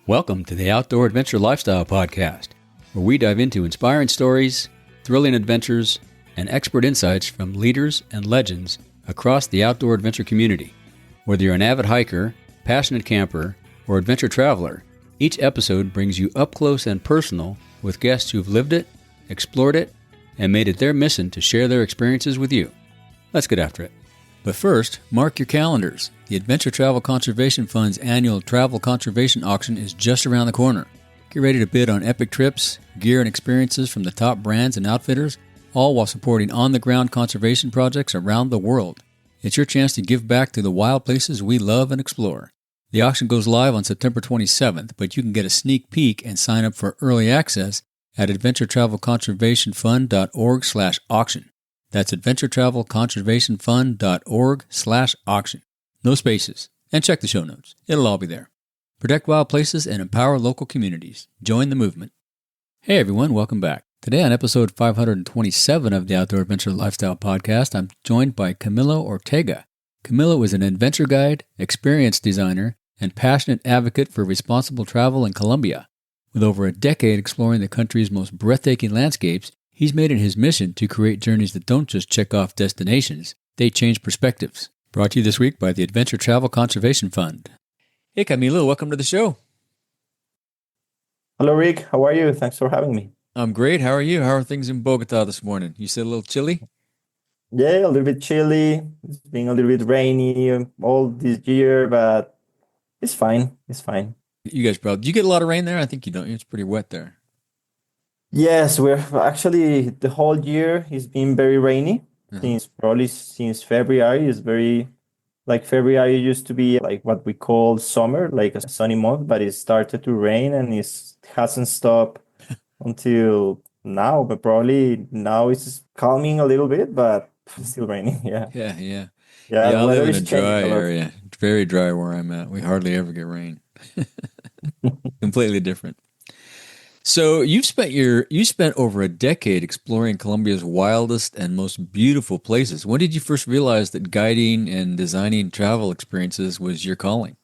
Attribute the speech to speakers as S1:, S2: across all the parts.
S1: Welcome to the Outdoor Adventure Lifestyle Podcast, where we dive into inspiring stories, thrilling adventures, and expert insights from leaders and legends across the outdoor adventure community. Whether you're an avid hiker, passionate camper, or adventure traveler, each episode brings you up close and personal with guests who've lived it, explored it, and made it their mission to share their experiences with you. Let's get after it. But first, mark your calendars. The Adventure Travel Conservation Fund's annual travel conservation auction is just around the corner. Get ready to bid on epic trips, gear, and experiences from the top brands and outfitters, all while supporting on-the-ground conservation projects around the world. It's your chance to give back to the wild places we love and explore. The auction goes live on September 27th, but you can get a sneak peek and sign up for early access at adventuretravelconservationfund.org/auction. That's adventuretravelconservationfund.org/auction. No spaces. And check the show notes. It'll all be there. Protect wild places and empower local communities. Join the movement. Hey everyone, welcome back. Today on episode 527 of the Outdoor Adventure Lifestyle Podcast, I'm joined by Camilo Ortega. Camilo is an adventure guide, experience designer, and passionate advocate for responsible travel in Colombia. With over a decade exploring the country's most breathtaking landscapes, he's made it his mission to create journeys that don't just check off destinations, they change perspectives. Brought to you this week by the Adventure Travel Conservation Fund. Hey Camilo, welcome to the show.
S2: Hello Rick, how are you? Thanks for having me.
S1: I'm great. How are you? How are things in Bogota this morning? You said a little chilly?
S2: Yeah, a little bit chilly. It's been a little bit rainy all this year, but it's fine. It's fine.
S1: You guys probably, do you get a lot of rain there? I think you don't. It's pretty wet there.
S2: Yes, we're actually the whole year it's been very rainy. Since February. It's very like February used to be like what we call summer, like a sunny month, but it started to rain and it hasn't stopped until now. But probably now it's calming a little bit, but it's still raining. Yeah.
S1: Yeah,
S2: The
S1: I
S2: weather
S1: live in
S2: is
S1: a dry
S2: changing a lot.
S1: area. It's very dry where I'm at. We hardly ever get rain. Completely different. So you spent over a decade exploring Colombia's wildest and most beautiful places. When did you first realize that guiding and designing travel experiences was your calling?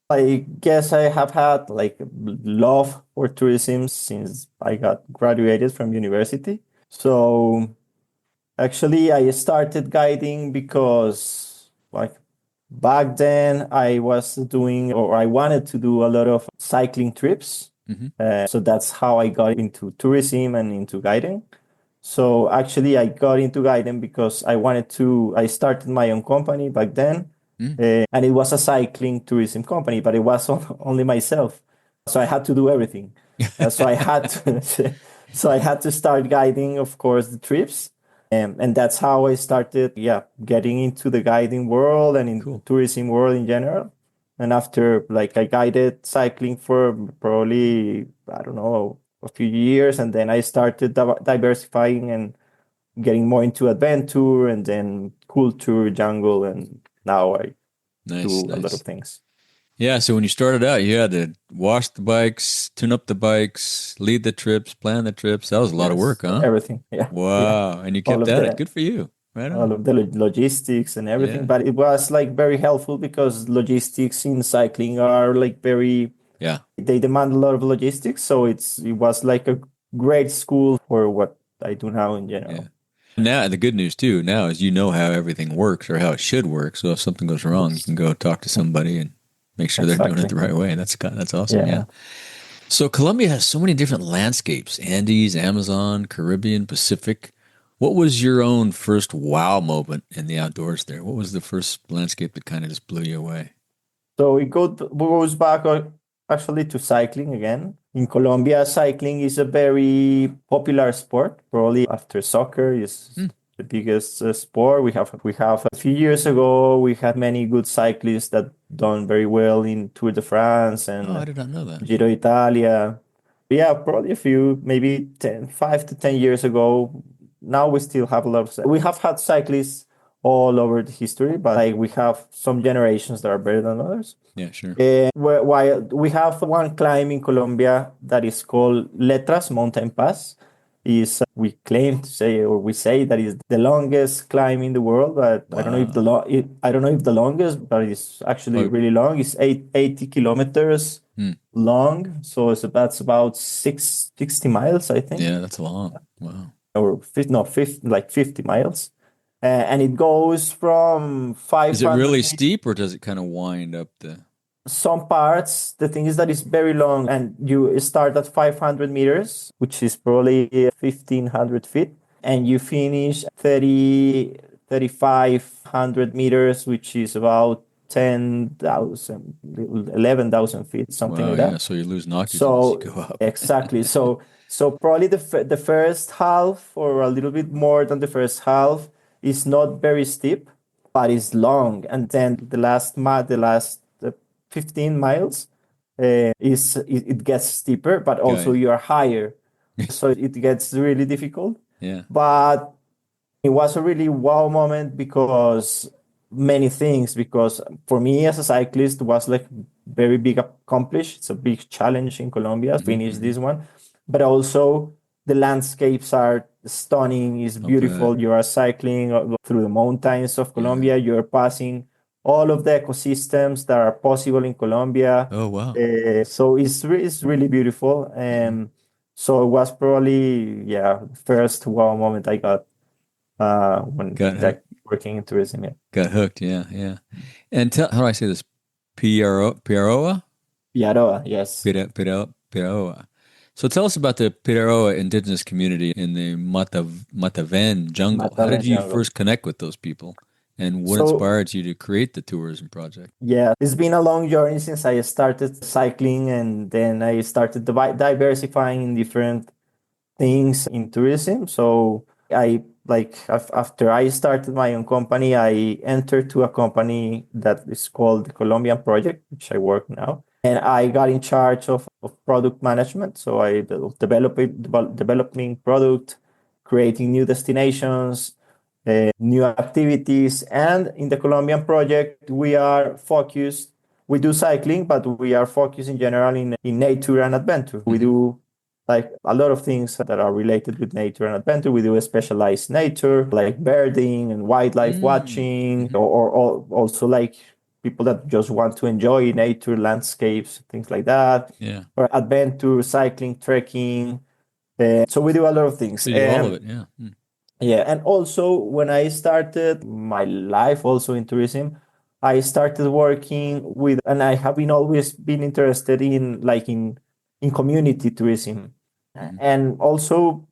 S2: I guess I have had like love for tourism since I got graduated from university. So actually I started guiding because like back then I was doing or I wanted to do a lot of cycling trips. So that's how I got into tourism and into guiding. So actually I got into guiding because I started my own company back then. And it was a cycling tourism company, but it was only myself. So I had to do everything. So I had to, so I had to start guiding, of course, the trips. And that's how I started, getting into the guiding world and in tourism world in general. And after like I guided cycling for probably, I don't know, a few years. And then I started diversifying and getting more into adventure and then culture, jungle. And now I do a lot of things.
S1: Yeah, so when you started out, you had to wash the bikes, tune up the bikes, lead the trips, plan the trips. That was a lot of work, huh?
S2: Everything, yeah.
S1: Wow, and you kept at it. Good for you. Right on.
S2: All of the logistics and everything, but it was like very helpful because logistics in cycling are like very, they demand a lot of logistics. So it was like a great school for what I do now in general.
S1: Yeah. Now, the good news too now is you know how everything works or how it should work. So if something goes wrong, you can go talk to somebody and make sure they're doing it the right way. That's awesome. Yeah. So Colombia has so many different landscapes: Andes, Amazon, Caribbean, Pacific. What was your own first wow moment in the outdoors there? What was the first landscape that kind of just blew you away?
S2: So it goes back actually to cycling again. In Colombia, cycling is a very popular sport. Probably after soccer is the biggest sport. We have a few years ago, we had many good cyclists that done very well in Tour de France and
S1: I did not know that.
S2: Giro d'Italia. Yeah, probably maybe 5 to 10 years ago. Now we still have we have had cyclists all over the history, but like we have some generations that are better than others.
S1: Yeah, sure.
S2: While we have one climb in Colombia that is called Letras Mountain Pass. is we claim to say, or we say that is the longest climb in the world, but I don't know if
S1: Wow.
S2: I don't know if the longest, but it's actually
S1: Oh,
S2: really long. It's 80 kilometers
S1: hmm.
S2: long, so that's about 60 miles, I think,
S1: Yeah, that's long. Wow.
S2: or 50, no, 50, like 50 miles. And it goes from
S1: Is it
S2: 500
S1: really
S2: meters.
S1: steep or does it kind of wind up the?
S2: Some parts, the thing is that it's very long, and you start at 500 meters, which is probably 1,500 feet, and you finish 3,500 meters, which is about 10,000, 11,000 feet, something
S1: Wow,
S2: like
S1: yeah.
S2: that.
S1: So you're losing oxygen as you
S2: So
S1: go up.
S2: exactly. So probably the first half, or a little bit more than the first half, is not very steep, but it's long. And then the last 15 miles, it gets steeper, but also
S1: Guy.
S2: you're higher, so it gets really difficult.
S1: Yeah.
S2: But it was a really wow moment because many things. Because for me as a cyclist, it was like very big accomplish. It's a big challenge in Colombia to finish
S1: Hmm.
S2: this one, but also the landscapes are stunning. It's
S1: I'll bet.
S2: beautiful. You are cycling through the mountains of
S1: Yeah.
S2: Colombia. You're passing all of the ecosystems that are possible in Colombia.
S1: Oh, wow.
S2: So it's really beautiful.
S1: Hmm.
S2: So it was probably, yeah, the first wow moment I got when
S1: Got hooked.
S2: like working in tourism. Yeah.
S1: Got hooked. Yeah, yeah. And tell how do I say this? Piaroa?
S2: Piaroa, yes.
S1: Piaroa. So tell us about the Piaroa indigenous community in the Mataven jungle. How did
S2: Mataven
S1: you
S2: jungle.
S1: first connect with those people? And what
S2: So
S1: inspired you to create the tourism project?
S2: yeah, it's been a long journey since I started cycling, and then I started diversifying in different things in tourism. So I like after I started my own company, I entered to a company that is called the Colombian Project, which I work now. And I got in charge of product management. So I developing product, creating new destinations, new activities. And in the Colombian project, we are focused. We do cycling, but we are focused in general in nature and adventure. We
S1: Hmm.
S2: do like a lot of things that are related with nature and adventure. We do a specialized nature, like birding and wildlife
S1: Mm.
S2: watching,
S1: Hmm.
S2: or also like people that just want to enjoy nature, landscapes, things like that,
S1: Yeah.
S2: or adventure, cycling, trekking. So we do a lot of things.
S1: So you do all of it. Yeah. Mm.
S2: Yeah, and also when I started my life also in tourism, I started working with, and I have been always been interested in like in community tourism.
S1: Hmm.
S2: And also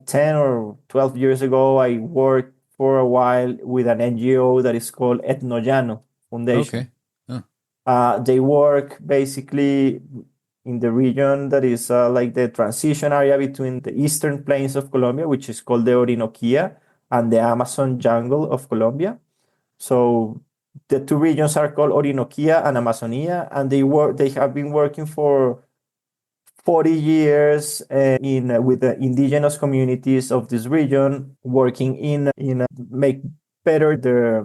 S2: 10 or 12 years ago, I worked for a while with an NGO that is called Etnollano
S1: Okay.
S2: Foundation.
S1: Oh,
S2: They work basically in the region that is like the transition area between the eastern plains of Colombia, which is called the Orinoquia, and the Amazon jungle of Colombia. So the two regions are called Orinoquia and Amazonia, and they have been working for 40 years in with the indigenous communities of this region, working in make better their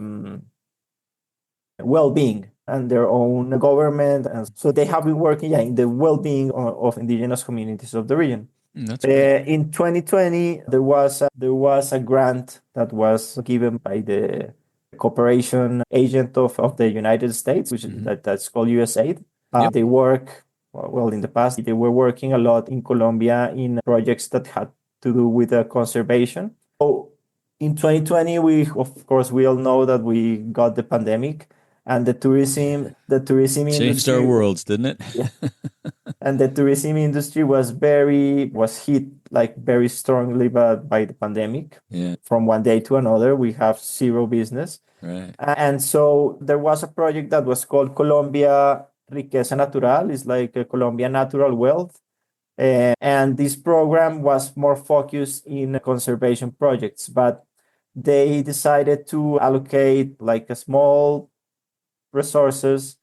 S2: well-being and their own government. And so they have been working, yeah, in the well-being of indigenous communities of the region.
S1: that's great.
S2: In 2020, there was a grant that was given by the cooperation agent of the United States, which
S1: Hmm.
S2: that's called USAID.
S1: Yep.
S2: They work well. In the past, they were working a lot in Colombia in projects that had to do with conservation. So in 2020, we all know that we got the pandemic, and the tourism
S1: Changed our
S2: industry.
S1: worlds, didn't it?
S2: Yeah, and the tourism industry was hit like very strongly by the pandemic.
S1: Yeah.
S2: From one day to another, we have zero business.
S1: Right.
S2: And so there was a project that was called Colombia Riqueza Natural. It's like a Colombia Natural Wealth. And this program was more focused in conservation projects, but they decided to allocate like a small resources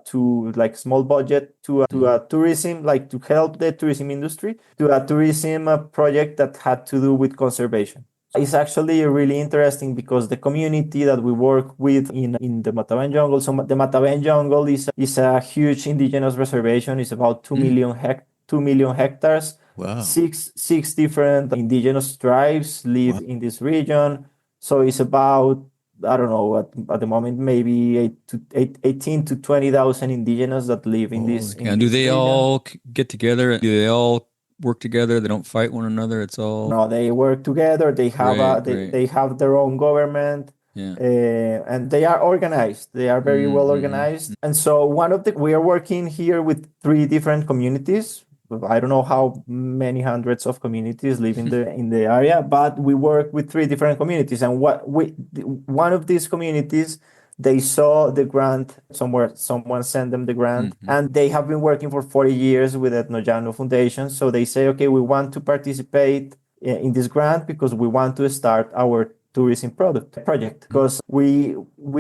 S2: to like small budget to
S1: Mhm.
S2: a tourism, like to help the tourism industry, to a tourism project that had to do with conservation. It's actually really interesting because the community that we work with in the Mataven jungle, so the Mataven jungle is a huge indigenous reservation. It's about 2
S1: Mm.
S2: million 2 million hectares.
S3: Wow.
S2: Six different indigenous tribes live
S3: Wow.
S2: in this region. So it's about, I don't know, at the moment maybe 18 to 20,000 indigenous that live in
S3: Holy
S2: this
S3: cow. And do they
S2: region.
S3: all get together? Do they all work together? They don't fight one another? It's all
S2: No, they work together. They have
S3: great, great.
S2: they have their own government,
S3: Yeah.
S2: and they are organized. They are very well
S3: Mm-hmm.
S2: organized. And so we are working here with three different communities. I don't know how many hundreds of communities live in the area, but we work with three different communities. And one of these communities, they saw the grant somewhere, someone sent them the grant,
S3: Mm-hmm.
S2: and they have been working for 40 years with Etnollano Foundation. So they say, okay, we want to participate in this grant because we want to start our tourism project, because we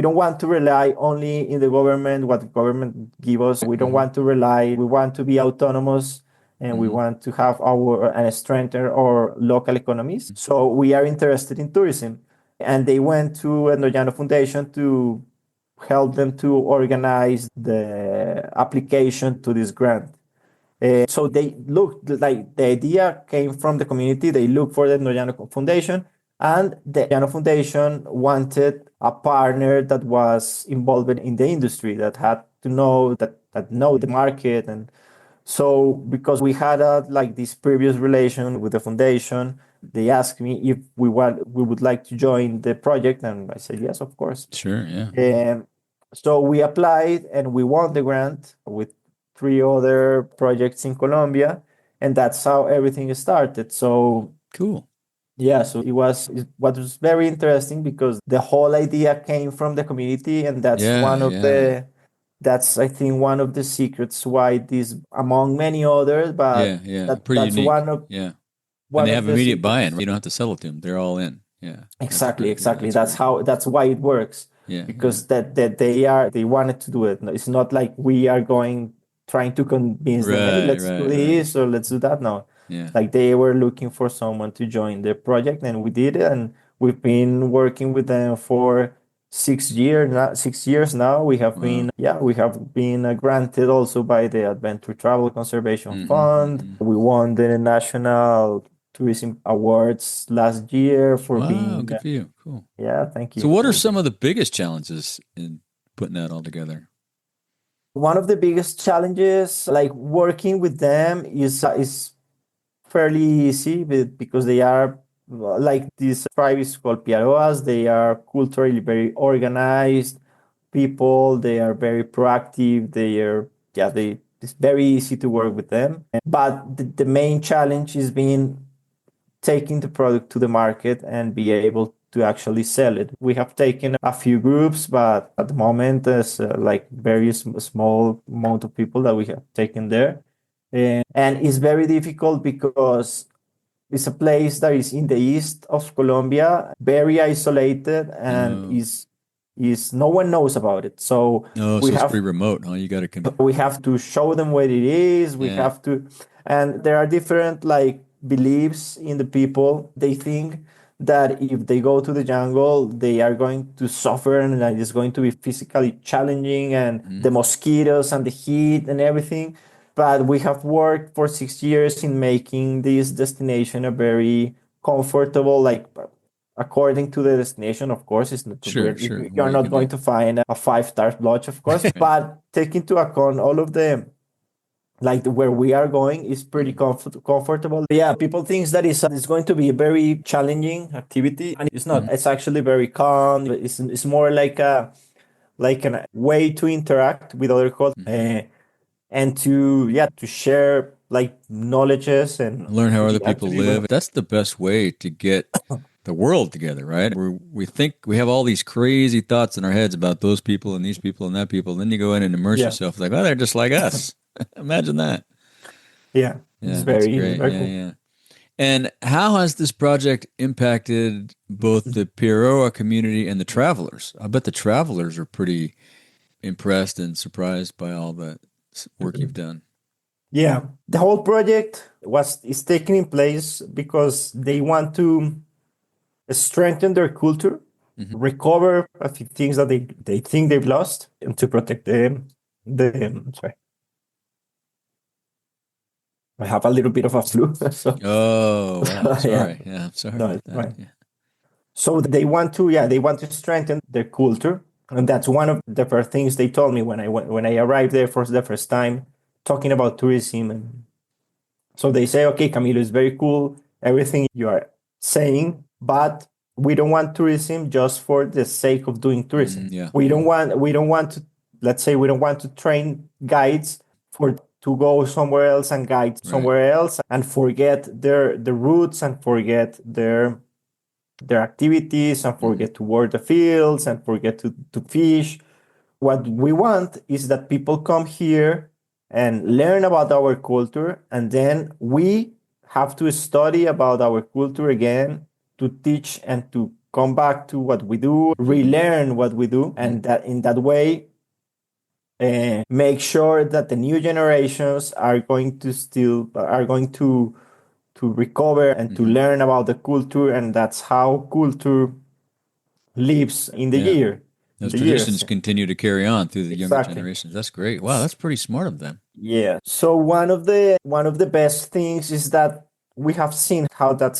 S2: don't want to rely only in the government, what the government give us. We don't want to rely. We want to be autonomous, and we want to have our and strengthen our local economies. So we are interested in tourism, and they went to Etnollano Foundation to help them to organize the application to this grant. So they looked like the idea came from the community. They looked for the Etnollano Foundation, and the Etnollano Foundation wanted a partner that was involved in the industry, that had to know that know the market. And so because we had like this previous relation with the foundation, they asked me if we would like to join the project, and I said yes, of course.
S3: Sure, yeah.
S2: So we applied and we won the grant with three other projects in Colombia, and that's how everything started. So
S3: Cool.
S2: yeah, so what was very interesting, because the whole idea came from the community, and that's I think one of the secrets why this, among many others, but
S3: Yeah. Pretty
S2: that's
S3: unique. Yeah. And
S2: one
S3: they
S2: of
S3: have
S2: the
S3: immediate buy-in.
S2: secrets.
S3: You don't have to sell it to them. They're all in. Yeah.
S2: Exactly,
S3: Yeah,
S2: exactly. That's
S3: great.
S2: how, that's why it works.
S3: Yeah.
S2: Because that they wanted to do it. It's not like we are trying to convince them, hey, let's do
S3: Right.
S2: this or let's do that. No,
S3: Yeah.
S2: like they were looking for someone to join the project, and we did it. And we've been working with them for 6 years now. 6 years now.
S3: Wow.
S2: We have been granted also by the Adventure Travel Conservation Fund. We won the National Tourism Awards last year for
S3: Wow,
S2: being.
S3: good for you. Cool.
S2: Yeah, thank
S3: So
S2: you.
S3: what are
S2: Thank
S3: some
S2: you.
S3: of the biggest challenges in putting that all together?
S2: One of the biggest challenges, like working with them, is fairly easy, because they are like, this tribe is called Piaroas. They are culturally very organized people. They are very proactive. They are, yeah, it's very easy to work with them. But the main challenge is being taking the product to the market and be able to actually sell it. We have taken a few groups, but at the moment there's like very small amount of people that we have taken there. And it's very difficult because it's a place that is in the east of Colombia, very isolated, and
S3: Oh.
S2: is no one knows about it. So
S3: Oh,
S2: we
S3: so it's
S2: have
S3: pretty remote, huh? You got to
S2: we have to show them what it is. We
S3: Yeah.
S2: have to, and there are different like beliefs in the people. They think that if they go to the jungle, they are going to suffer, and that it's going to be physically challenging, and the mosquitoes and the heat and everything. But we have worked for 6 years in making this destination a very comfortable, like, according to the destination, of course. It's not,
S3: Sure.
S2: you're
S3: Where you
S2: not
S3: can
S2: going
S3: do.
S2: to find a 5-star lodge, of course.
S3: Right.
S2: But take into account all of the, like, where we are going is pretty comfortable. Yeah, people think that it's going to be a very challenging activity, and it's not. It's actually very calm. It's more like a way to interact with other cultures, and to share like knowledges and
S3: Learn how other people
S2: actually when.
S3: live. That's the best way to get the world together, right? We think we have all these crazy thoughts in our heads about those people and these people and that people. And then you go in and immerse
S2: Yeah,
S3: yourself like, oh, they're just like us. Imagine that.
S2: yeah,
S3: Yeah, that's
S2: it's
S3: great.
S2: very
S3: Yeah,
S2: cool.
S3: yeah. And how has this project impacted both the Piroa community and the travelers? I bet the travelers are pretty impressed and surprised by all the work you've done.
S2: Yeah, the whole project is taking place because they want to strengthen their culture, recover a few things that they think they've lost, and to protect the sorry, I have a little bit of a flu. So
S3: Oh, wow.
S2: yeah,
S3: Sorry. Yeah, I'm sorry
S2: no,
S3: about
S2: it's
S3: that.
S2: fine.
S3: Yeah.
S2: So they want to strengthen their culture, and that's one of the first things they told me when I arrived there for the first time, talking about tourism. And so they say, okay, Camilo, is very cool, everything you are saying, but we don't want tourism just for the sake of doing tourism.
S3: Yeah.
S2: We don't want to, let's say, we don't want to train guides for to go somewhere else and guide somewhere else and forget their roots and forget their activities and forget to work the fields and forget to fish. What we want is that people come here and learn about our culture, and then we have to study about our culture again to teach and to come back to what we do, relearn what we do, and that in that way make sure that the new generations are going to recover and to learn about the culture, and that's how culture lives in the
S3: Yeah.
S2: year.
S3: Those
S2: The
S3: traditions
S2: years.
S3: continue to carry on through the younger
S2: Exactly.
S3: generations. That's great. Wow, that's pretty smart of them.
S2: Yeah. So one of the best things is that we have seen how that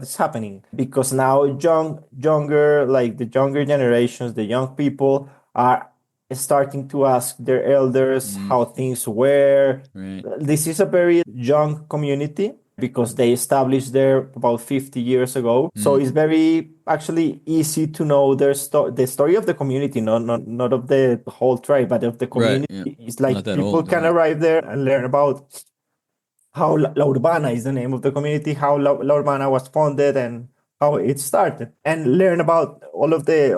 S2: is happening, because now younger like the younger generations, the young people are starting to ask their elders how things were.
S3: Right.
S2: This is a very young community because they established there about 50 years ago. So it's very actually easy to know the story of the community, not of the whole tribe, but of the
S3: Right.
S2: community.
S3: Yeah.
S2: It's
S3: Not
S2: like
S3: that
S2: people
S3: old.
S2: can
S3: Yeah.
S2: arrive there and learn about how La Urbana is the name of the community, how La Urbana was founded and how it started, and learn about all of their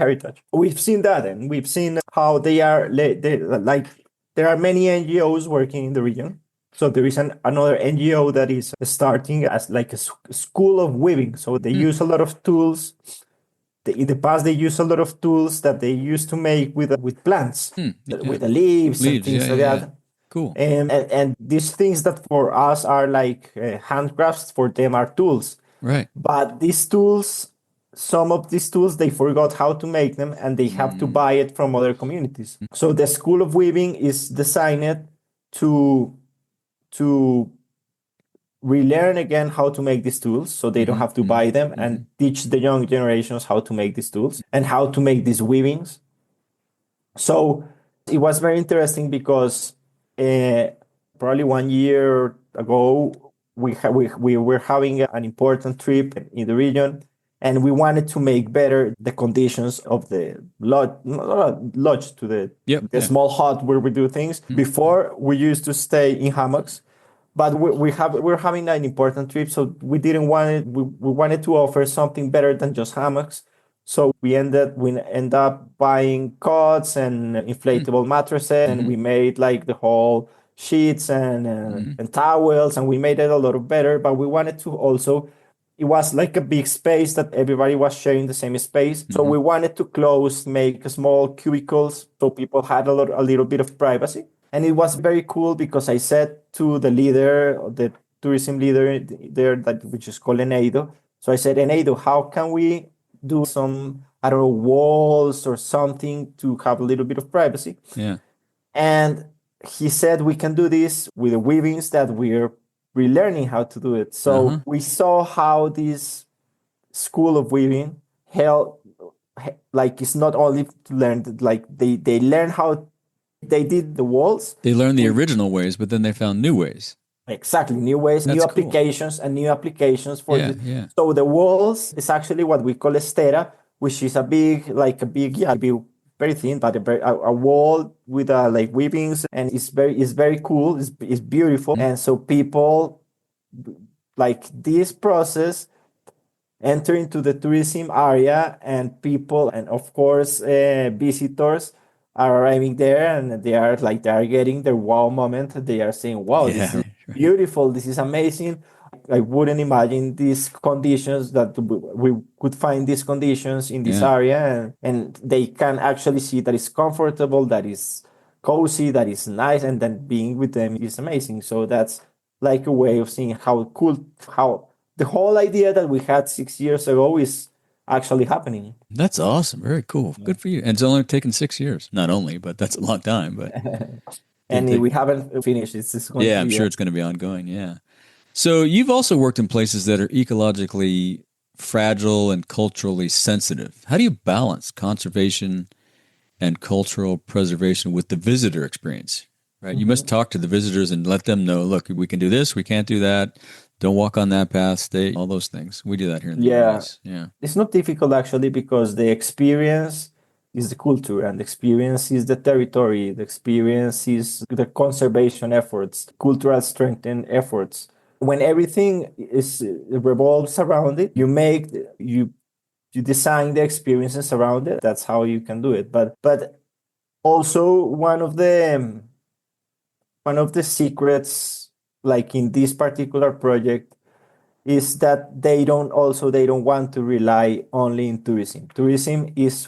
S2: heritage. We've seen that, and we've seen how like there are many NGOs working in the region. So there is another NGO that is starting as like a school of weaving. So they use a lot of tools. In the past, they used a lot of tools that they used to make with plants,
S3: Yeah.
S2: with the leaves and
S3: Leaves. Yeah.
S2: things like
S3: Yeah. Yeah.
S2: that.
S3: Cool.
S2: And these things that for us are like handcrafts, for them are tools.
S3: Right.
S2: But these tools, some of these tools, they forgot how to make them and they have to buy it from other communities. So the School of Weaving is designed to to relearn again how to make these tools so they don't have to buy them, and teach the young generations how to make these tools and how to make these weavings. So it was very interesting because probably 1 year ago, we were having an important trip in the region, and we wanted to make better the conditions of the lodge to the
S3: Yep.
S2: the
S3: Yeah.
S2: small hut where we do things. Before, we used to stay in hammocks, but we're having an important trip, so we didn't want it. We wanted to offer something better than just hammocks. So we end up buying cots and inflatable mattresses, and we made like the whole sheets and towels, and we made it a lot of better. But we wanted to also, it was like a big space that everybody was sharing the same space. So we wanted to make small cubicles so people had a little bit of privacy. And it was very cool because I said to the tourism leader there, that which is called Eneido. So I said, Eneido, how can we do some, I don't know, walls or something to have a little bit of privacy?
S3: Yeah.
S2: And he said we can do this with the weavings that we're relearning how to do it. So we saw how this school of weaving held, like, it's not only to learn, like they learn how they did the walls.
S3: They learned the original ways, but then they found new ways.
S2: Exactly, new ways,
S3: That's
S2: new
S3: cool.
S2: applications, and new applications for
S3: Yeah.
S2: this.
S3: Yeah.
S2: So the walls is actually what we call estera, which is a big, very thin, but a wall with like weavings, and it's very cool. It's beautiful, and so people like this process enter into the tourism area, and people, and of course visitors are arriving there, and they are getting their wow moment. They are saying, wow, this
S3: Yeah.
S2: is
S3: Right.
S2: beautiful, this is amazing. I wouldn't imagine these conditions, that we could find these conditions in this
S3: Yeah.
S2: area, and they can actually see that it's comfortable, that is cozy, that is nice, and then being with them is amazing. So that's like a way of seeing how the whole idea that we had 6 years ago is actually happening.
S3: That's awesome. Very cool. Good for you. And it's only taken 6 years. Not only, but that's a long time. But
S2: And we haven't finished. It's going to
S3: I'm
S2: be
S3: sure it's going to be ongoing. Yeah. So you've also worked in places that are ecologically fragile and culturally sensitive. How do you balance conservation and cultural preservation with the visitor experience? Right. You must talk to the visitors and let them know, look, we can do this, we can't do that. Don't walk on that path, stay, all those things. We do that here in the US. Yeah.
S2: It's not difficult actually because the experience is the culture and the experience is the territory. The experience is the conservation efforts, cultural strengthening efforts. When everything is revolves around it, you design the experiences around it. That's how you can do it. But also one of the secrets, like in this particular project, is that they don't want to rely only in tourism. Tourism is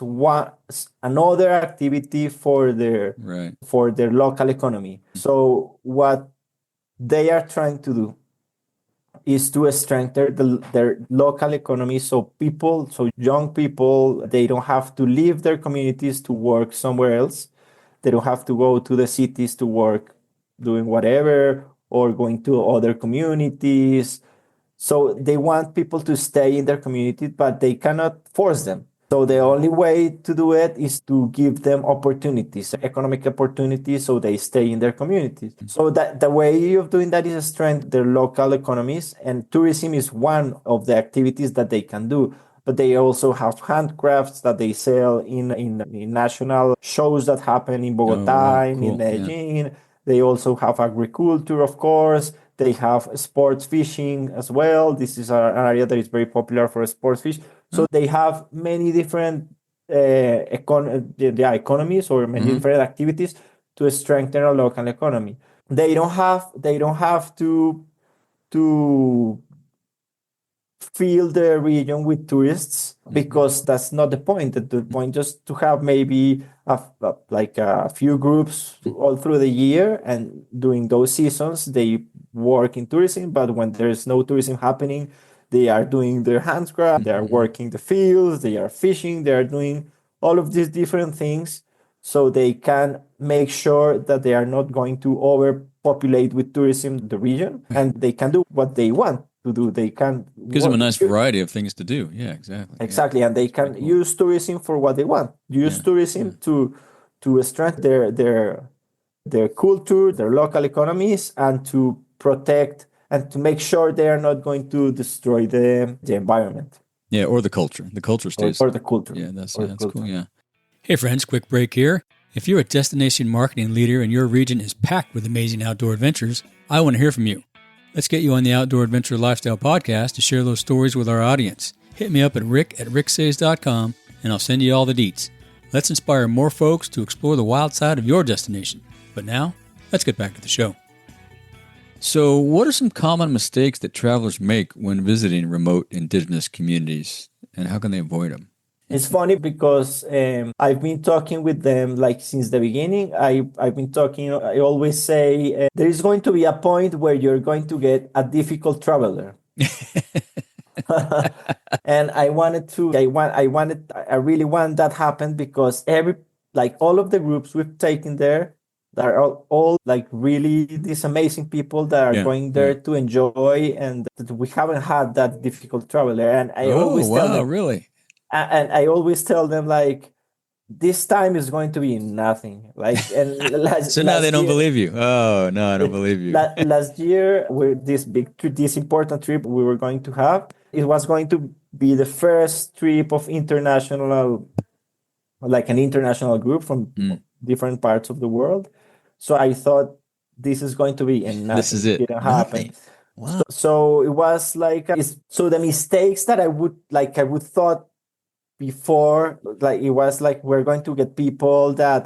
S2: another activity for their local economy. So what they are trying to do is to strengthen their local economy, so young people, they don't have to leave their communities to work somewhere else. They don't have to go to the cities to work doing whatever or going to other communities. So they want people to stay in their community, but they cannot force them. So the only way to do it is to give them opportunities, economic opportunities, so they stay in their communities. So that the way of doing that is strengthen their local economies, and tourism is one of the activities that they can do. But they also have handcrafts that they sell in national shows that happen in Bogota, in Medellin. Yeah. They also have agriculture, of course. They have sports fishing as well. This is an area that is very popular for sports fish. So they have many different economies or many different activities to strengthen our local economy. They don't have to fill the region with tourists, because that's not the point. The point just to have maybe a few groups all through the year, and during those seasons they work in tourism. But when there's no tourism happening, they are doing their handcraft, they are working the fields, they are fishing, they are doing all of these different things, so they can make sure that they are not going to overpopulate with tourism the region, and they can do what they want to do. They can
S3: gives them a nice variety of things to do. Yeah, exactly.
S2: And they can use tourism for what they want. Use tourism to strengthen their culture, their local economies, and to protect and to make sure they are not going to destroy the environment.
S3: Yeah, or the culture. The culture stays.
S2: Or the culture.
S3: Yeah, that's cool. Yeah.
S1: Hey friends, quick break here. If you're a destination marketing leader and your region is packed with amazing outdoor adventures, I want to hear from you. Let's get you on the Outdoor Adventure Lifestyle Podcast to share those stories with our audience. Hit me up at rick@ricksays.com and I'll send you all the deets. Let's inspire more folks to explore the wild side of your destination. But now, let's get back to the show.
S3: So, what are some common mistakes that travelers make when visiting remote indigenous communities, and how can they avoid them?
S2: It's funny because I've been talking with them like since the beginning. I've been talking, I always say there is going to be a point where you're going to get a difficult traveler. And I really want that happen, because all of the groups we've taken there, that are all like really these amazing people that are going there to enjoy, and we haven't had that difficult traveler. And I always tell them,
S3: really?
S2: And I always tell them, like, this time is going to be nothing. Like, and
S3: so now they don't believe you. Oh no, I don't believe you.
S2: Last year, with this important trip we were going to have, it was going to be the first trip of an international group from different parts of the world. So I thought, this is going to be nothing.
S3: This is it.
S2: It didn't happen.
S3: Wow.
S2: So it was like so the mistakes that I would thought before, like, it was like, we're going to get people that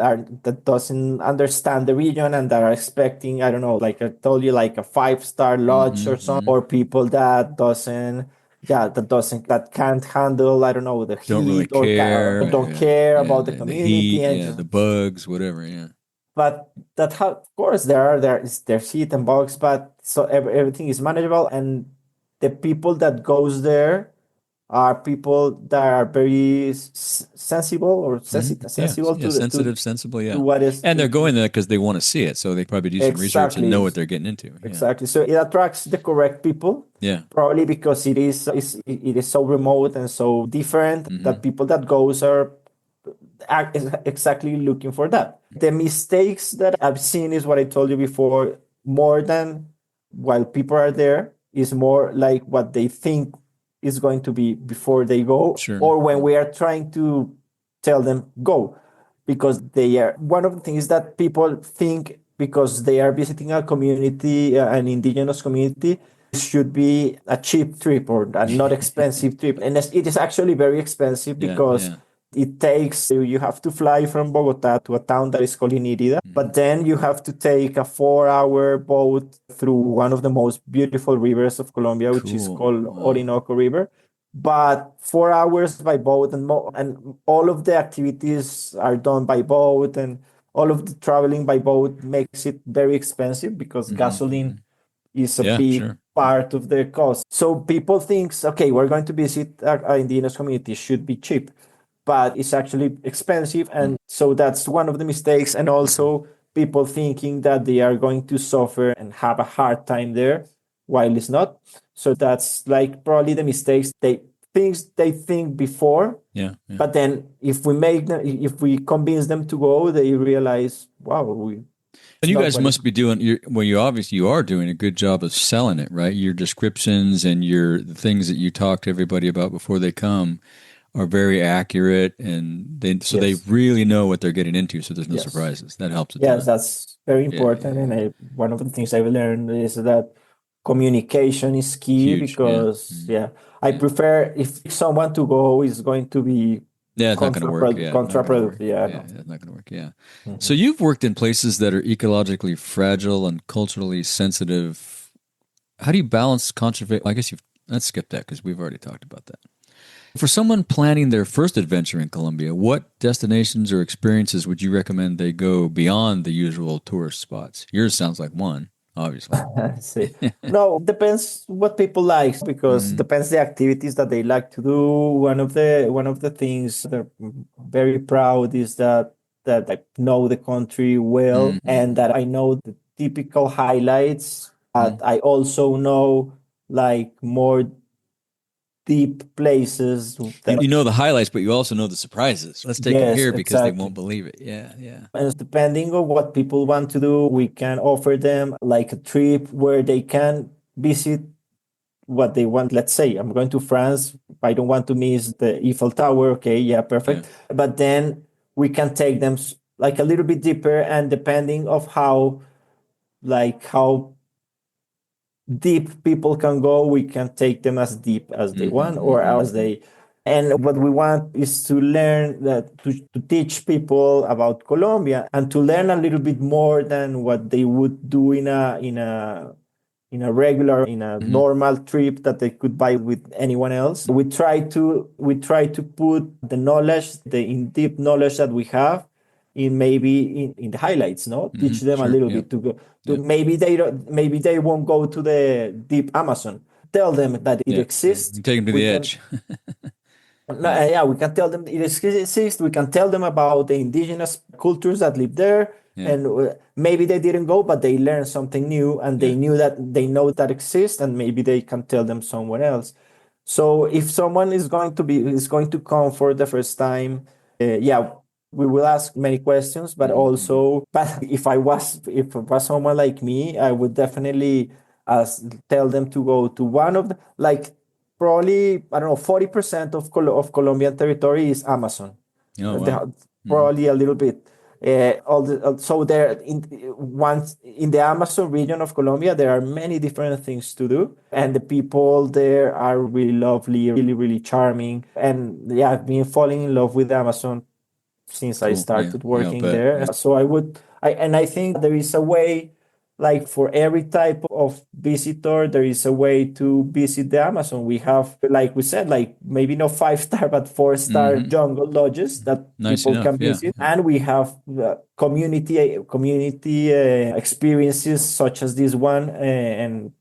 S2: doesn't understand the region and that are expecting, I don't know, like I told you, like a 5-star lodge or something, or people that can't handle, I don't know, the heat,
S3: don't really care,
S2: or don't care about the community,
S3: the heat, the bugs, whatever. Yeah.
S2: But of course, there's heat and bugs, but so everything is manageable, and the people that goes there are people that are very sensible or sensible
S3: Yeah, sensitive, sensible,
S2: to
S3: yeah.
S2: what is
S3: And they're going there because they want to see it, so they probably do some research and
S2: exactly
S3: know what they're getting into. Yeah,
S2: exactly. So it attracts the correct people.
S3: yeah.
S2: Probably because it is so remote and so different that people that goes are exactly looking for that. The mistakes that I've seen is what I told you before, more than while people are there, is more like what they think is going to be before they go,
S3: Sure.
S2: or when we are trying to tell them go. Because they are one of the things that people think because they are visiting a community, an indigenous community, should be a cheap trip or a not expensive trip. And it is actually very expensive
S3: Yeah,
S2: because
S3: yeah.
S2: it takes, you have to fly from Bogota to a town that is called Inírida, but then you have to take a 4-hour boat through one of the most beautiful rivers of Colombia, which is
S3: Cool.
S2: called
S3: Wow.
S2: Orinoco River. But 4 hours by boat, and all of the activities are done by boat, and all of the traveling by boat makes it very expensive because gasoline is a
S3: Yeah,
S2: big
S3: sure.
S2: part of the cost. So people think, okay, we're going to visit our indigenous community, should be cheap, but it's actually expensive. And so that's one of the mistakes. And also people thinking that they are going to suffer and have a hard time there while it's not. So that's like probably the mistakes they think before.
S3: Yeah, yeah.
S2: But then if we convince them to go, they realize, wow,
S3: And you guys must be doing you obviously you are doing a good job of selling it, right? Your descriptions and the things that you talk to everybody about before they come are very accurate, and they really know what they're getting into, so there's no surprises. That helps a ton.
S2: Yes, that's very important. And one of the things I've learned is that communication is key.
S3: Huge,
S2: Because I prefer if someone to go is going to be
S3: it's not going to work.
S2: contraproductive.
S3: It's not going to work. Yeah. So you've worked in places that are ecologically fragile and culturally sensitive. How do you balance conservation? I guess let's skip that because we've already talked about that. For someone planning their first adventure in Colombia, what destinations or experiences would you recommend they go beyond the usual tourist spots? Yours sounds like one, obviously.
S2: See. No, depends what people like, because depends the activities that they like to do. One of the things they're very proud is that I know the country well, and that I know the typical highlights. But I also know like more deep places that
S3: You know the highlights, but you also know the surprises. Let's take them here because they won't believe it. Yeah, yeah.
S2: And depending on what people want to do, we can offer them like a trip where they can visit what they want. Let's say I'm going to France. I don't want to miss the Eiffel Tower. Okay, yeah, perfect. Yeah. But then we can take them like a little bit deeper, and depending of how deep people can go, we can take them as deep as they want, or as they. And what we want is to learn that to teach people about Colombia, and to learn a little bit more than what they would do in a regular, normal trip that they could buy with anyone else. We try to put the knowledge, the in-depth knowledge that we have, in the highlights, no? Teach them a little bit to go. Maybe they won't go to the deep Amazon. Tell them that it exists.
S3: Take them to the edge.
S2: We can tell them it exists. We can tell them about the indigenous cultures that live there. And maybe they didn't go, but they learned something new, and they know that exists, and maybe they can tell them someone else. So if someone is going to come for the first time, we will ask many questions, but if I was someone like me, I would definitely tell them to go to one of the, probably, I don't know, 40% of Colombian territory is Amazon.
S3: Oh, wow.
S2: Probably a little bit. So there, in the Amazon region of Colombia, there are many different things to do, and the people there are really lovely, really, really charming. And I've been falling in love with Amazon since I started working there. So I think there is a way, like for every type of visitor, there is a way to visit the Amazon. We have, like we said, like maybe not 5-star, but 4-star jungle lodges that people can visit. And we have community experiences such as this one. And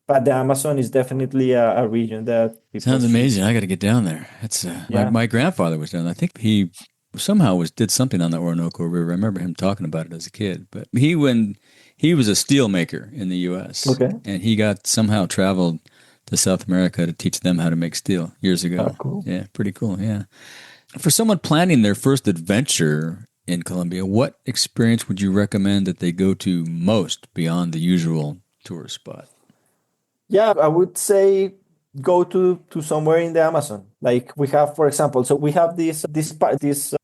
S2: But the Amazon is definitely a region that people
S3: Sounds
S2: should.
S3: amazing. I got to get down there. It's my
S2: Yeah.
S3: my grandfather was down there. I think he somehow did something on the Orinoco River. I remember him talking about it as a kid. But when he was a steel maker in the U.S.
S2: Okay.
S3: and he got somehow traveled to South America to teach them how to make steel years ago.
S2: Cool.
S3: Yeah, pretty cool. Yeah. For someone planning their first adventure in Colombia, what experience would you recommend that they go to most beyond the usual tourist spot?
S2: Yeah, I would say go to somewhere in the Amazon. Like we have, for example, so we have this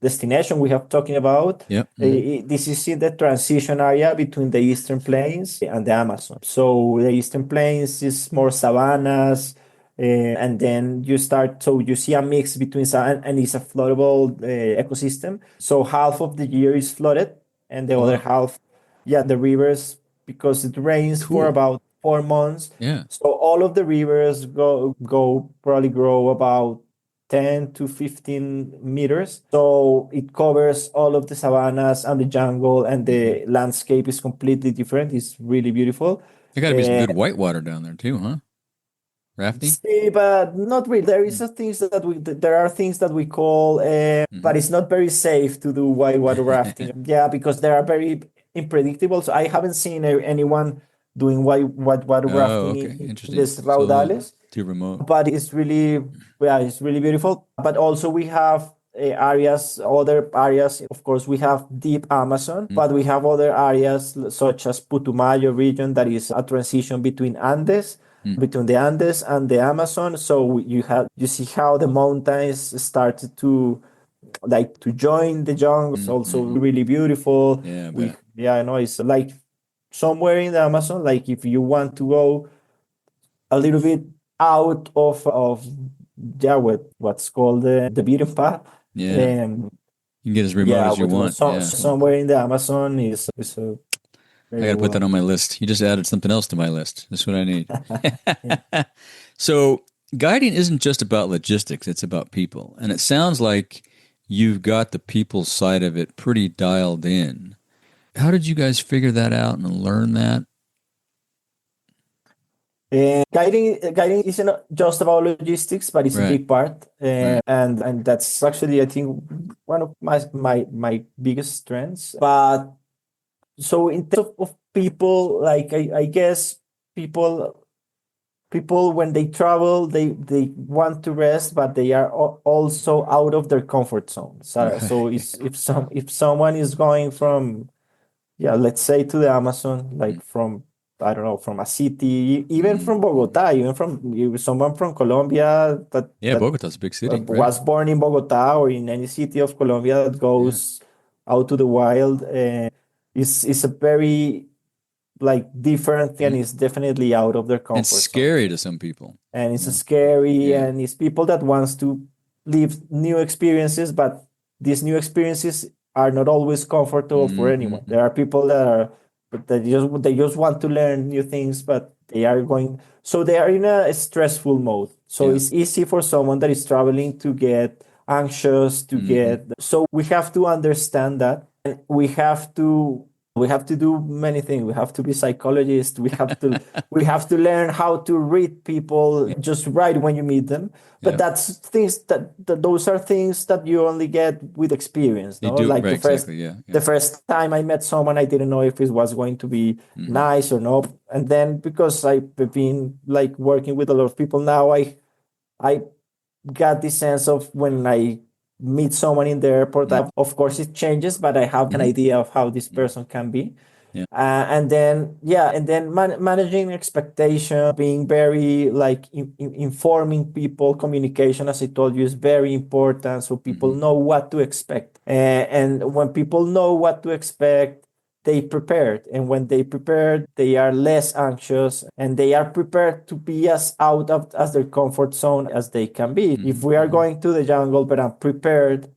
S2: destination we have talking about.
S3: Yep.
S2: This is in the transition area between the Eastern Plains and the Amazon. So the Eastern Plains is more savannas, and then so you see a mix between and it's a floodable ecosystem. So half of the year is flooded, and the other half, yeah, the rivers, because it rains for
S3: Cool.
S2: about 4 months.
S3: Yeah.
S2: So all of the rivers probably grow about 10 to 15 meters. So it covers all of the savannas and the jungle, and the landscape is completely different. It's really beautiful.
S3: There got to be some good whitewater down there too, huh? Rafting?
S2: See, but not really. There are things that we call, but it's not very safe to do whitewater rafting. Yeah, because they are very unpredictable. So I haven't seen anyone doing whitewater rafting
S3: okay.
S2: in
S3: Interesting.
S2: these raudales.
S3: Too remote.
S2: But it's really beautiful. But also we have other areas. Of course, we have deep Amazon, but we have other areas such as Putumayo region that is a transition between between the Andes and the Amazon. So you see how the mountains started to join the jungle. It's also really beautiful.
S3: Yeah,
S2: I know it's like somewhere in the Amazon. Like if you want to go a little bit out of what's called the beaten path.
S3: Yeah. You can get as remote as you want.
S2: Somewhere in the Amazon is a
S3: I got to put that on my list. You just added something else to my list. That's what I need. So guiding isn't just about logistics. It's about people. And it sounds like you've got the people side of it pretty dialed in. How did you guys figure that out and learn that?
S2: Guiding isn't just about logistics, but it's a big part, and that's actually, I think, one of my biggest strengths. But so in terms of people, like I guess people when they travel, they want to rest, but they are also out of their comfort zone. So if someone is going from, let's say, to the Amazon, like from, I don't know, from a city, even from Bogota, even from someone from Colombia that
S3: Bogota's a big city.
S2: Was born in Bogota or in any city of Colombia that goes out to the wild, is a very different thing, and it's definitely out of their comfort
S3: It's
S2: zone.
S3: scary to some people.
S2: And it's scary, and it's people that wants to live new experiences, but these new experiences are not always comfortable for anyone. There are people but they just want to learn new things, but they are in a stressful mode. So it's easy for someone that is traveling to get anxious, so we have to understand that, and we have to do many things. We have to be psychologists. We have to learn how to read people just right when you meet them. But that's things those are things that you only get with experience. No? The first time I met someone, I didn't know if it was going to be nice or not. And then because I've been working with a lot of people now, I got the sense of when I meet someone in the airport. Of course, it changes, but I have an idea of how this person can be. And then managing expectation, being very informing people, communication, as I told you, is very important. So people know what to expect. And when people know what to expect, they prepared. And when they prepared, they are less anxious, and they are prepared to be as out of as their comfort zone as they can be. If we are going to the jungle, but I'm prepared,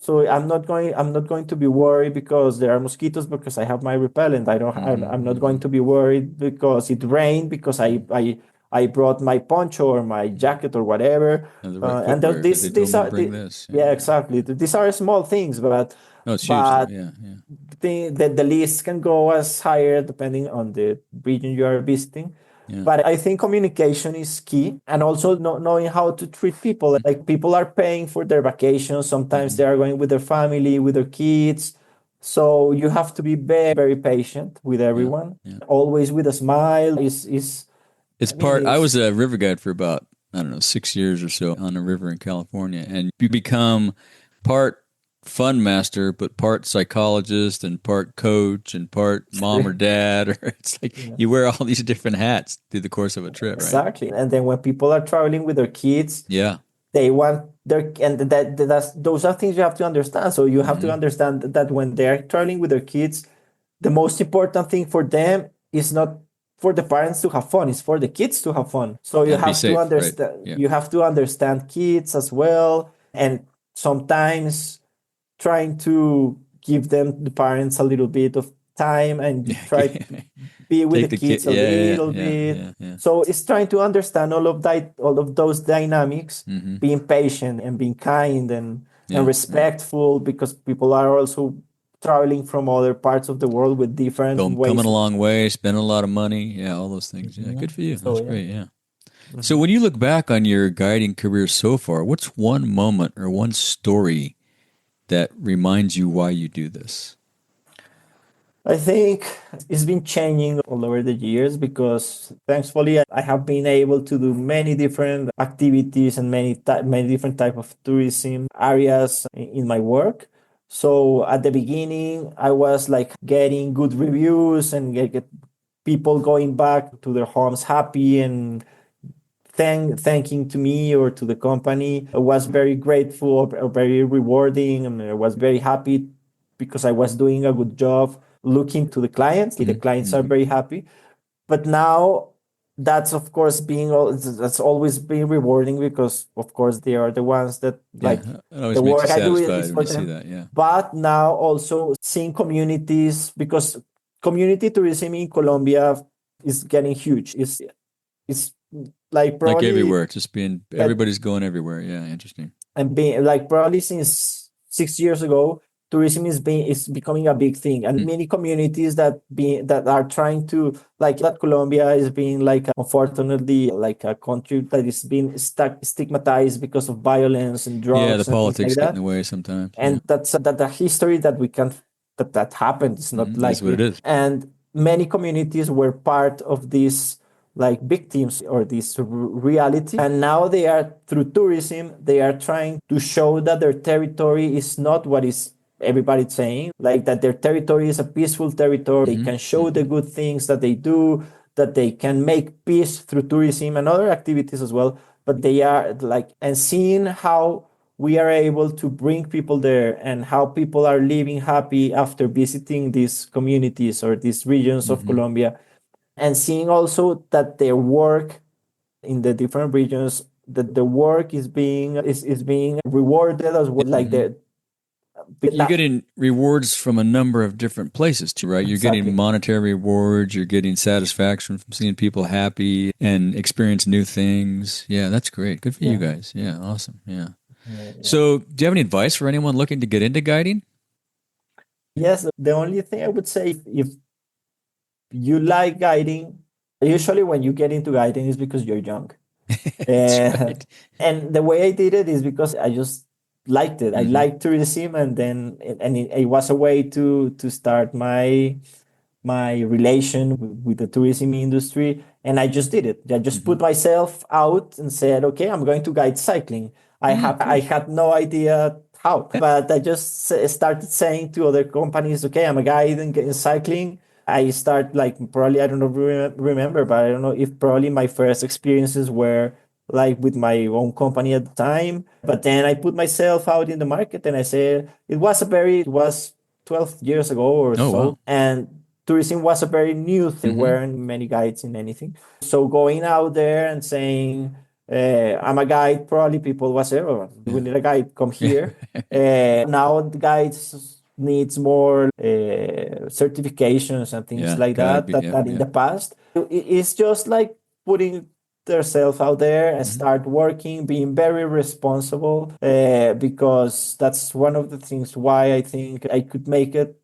S2: so I'm not going to be worried because there are mosquitoes, because I have my repellent. I'm not going to be worried because it rained, because I brought my poncho or my jacket or whatever.
S3: And
S2: these are exactly. These are small things, but
S3: it's huge.
S2: The list can go as higher depending on the region you are visiting.
S3: Yeah.
S2: But I think communication is key, and also knowing how to treat people. Like people are paying for their vacations. Sometimes they are going with their family, with their kids. So you have to be very, very patient with everyone.
S3: Yeah.
S2: Always with a smile. Is
S3: It's
S2: I mean,
S3: part. I
S2: it's
S3: was a river guide for about, I don't know, 6 years or so on a river in California, and you become part fun master, but part psychologist and part coach and part mom or dad, or it's like you wear all these different hats through the course of a trip, right?
S2: exactly. And then when people are traveling with their kids,
S3: Yeah.
S2: they want their and that's those are things you have to understand. So you have to understand that when they are traveling with their kids, the most important thing for them is not for the parents to have fun, it's for the kids to have fun. So you
S3: And be
S2: have to
S3: safe, right?
S2: understand
S3: Yeah.
S2: you have to understand kids as well. And sometimes trying to give them the parents a little bit of time and try to be with
S3: Take
S2: the
S3: the kid.
S2: kids a
S3: Yeah.
S2: little
S3: Yeah.
S2: bit.
S3: Yeah. Yeah.
S2: So it's trying to understand all of those dynamics, being patient and being kind and respectful, because people are also traveling from other parts of the world with different
S3: Coming
S2: ways.
S3: a long way, spending a lot of money. Yeah. All those things. Yeah. Good for you.
S2: So,
S3: That's
S2: yeah.
S3: great. Yeah. So when you look back on your guiding career so far, what's one moment or one story that reminds you why you do this?
S2: I think it's been changing all over the years because thankfully I have been able to do many different activities and many different type of tourism areas in my work. So at the beginning I was like getting good reviews and get people going back to their homes happy and thanking to me or to the company. I was very grateful or very rewarding, and I was very happy because I was doing a good job looking to the clients. The clients are very happy. But now that's of course that's always been rewarding because of course they are the ones that like
S3: It always
S2: the
S3: makes
S2: work
S3: you
S2: I do
S3: satisfied
S2: is
S3: when
S2: for
S3: you see
S2: them.
S3: that. Yeah.
S2: But now also seeing communities, because community tourism in Colombia is getting huge. It's like
S3: Like
S2: probably
S3: everywhere, just being, everybody's going everywhere. Yeah. Interesting.
S2: and being like probably since 6 years ago, tourism is becoming a big thing, and many communities that are trying to like that Colombia is being like unfortunately like a country that is being stigmatized because of violence and
S3: Yeah. The
S2: drugs and things
S3: politics
S2: like
S3: get in
S2: that.
S3: the way sometimes. Yeah.
S2: And that's that the history that we can that happened. It's not
S3: Is
S2: like
S3: what it is.
S2: and many communities were part of this like victims or this reality, and now they are through tourism they are trying to show that their territory is not what is everybody's saying, like that their territory is a peaceful territory. They can show the good things that they do, that they can make peace through tourism and other activities as well. But they are like, and seeing how we are able to bring people there and how people are living happy after visiting these communities or these regions of Colombia, and seeing also that their work in the different regions, that the work is being rewarded as well, like
S3: You're getting rewards from a number of different places too, right? You're
S2: Exactly.
S3: getting monetary rewards, you're getting satisfaction from seeing people happy and experience new things. Yeah, that's great. Good for you guys. Yeah, awesome. Yeah. So, do you have any advice for anyone looking to get into guiding?
S2: Yes, the only thing I would say, if you like guiding, usually when you get into guiding is because you're young.
S3: That's right.
S2: And the way I did it is because I just liked it. I liked tourism, and then it was a way to start my relation with the tourism industry, and I just did it. I just put myself out and said, okay, I'm going to guide cycling. I had no idea how, but I just started saying to other companies, okay, I'm a guide in cycling. I start like probably I don't know remember, but I don't know if probably my first experiences were like with my own company at the time. But then I put myself out in the market, and I said it was 12 years ago or
S3: Oh,
S2: so,
S3: wow.
S2: and tourism was a very new thing. There weren't many guides in anything. So going out there and saying, I'm a guide, probably people was, oh, we need a guide, come here. Now the guides needs more certifications and things like
S3: gotta
S2: that,
S3: be.
S2: that in the past. It's just like putting themselves out there and start working, being very responsible, because that's one of the things why I think I could make it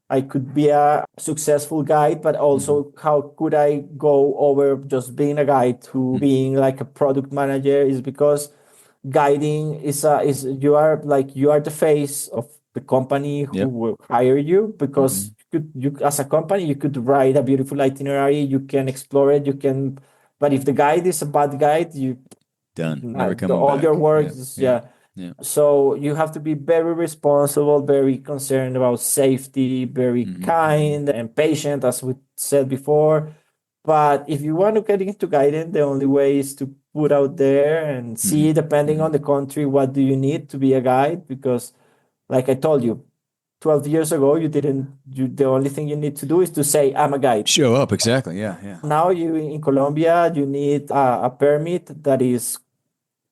S2: I could be a successful guide, but also how could I go over just being a guide to being like a product manager, is because guiding is you are the face of the company who will hire you, because you as a company you could write a beautiful itinerary, you can explore it, you can, but if the guide is a bad guide, you
S3: Done. Never coming
S2: all
S3: back.
S2: your work so you have to be very responsible, very concerned about safety, very kind and patient, as we said before. But if you want to get into guiding, the only way is to put out there and see, depending on the country, what do you need to be a guide. Because like I told you, 12 years ago, the only thing you need to do is to say, I'm a guide.
S3: Show up. Exactly. Yeah.
S2: Now in Colombia, you need a permit that is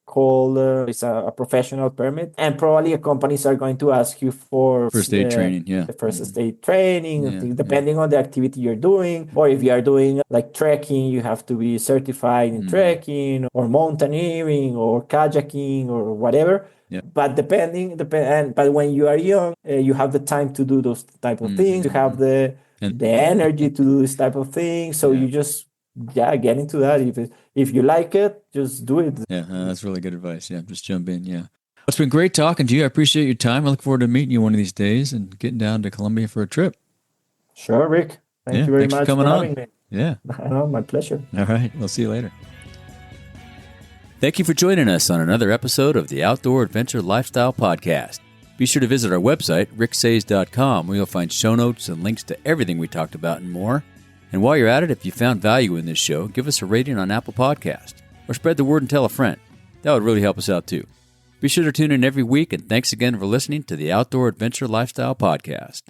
S2: called it's a professional permit, and probably companies are going to ask you for
S3: first aid training,
S2: the first aid training, depending on the activity you're doing. Or if you are doing like trekking, you have to be certified in trekking or mountaineering or kayaking or whatever. But but when you are young, you have the time to do those type of things. You have the energy to do this type of thing, so you just get into that. If you like it, just do it.
S3: That's really good advice. Just jump in. It's been great talking to you. I appreciate your time. I look forward to meeting you one of these days and getting down to Colombia for a trip.
S2: Sure, Rick. Thank you very much
S3: for
S2: having me.
S3: Yeah.
S2: My pleasure.
S3: All right. We'll see you later.
S1: Thank you for joining us on another episode of the Outdoor Adventure Lifestyle Podcast. Be sure to visit our website, ricksays.com, where you'll find show notes and links to everything we talked about and more. And while you're at it, if you found value in this show, give us a rating on Apple Podcast or spread the word and tell a friend. That would really help us out too. Be sure to tune in every week, and thanks again for listening to the Outdoor Adventure Lifestyle Podcast.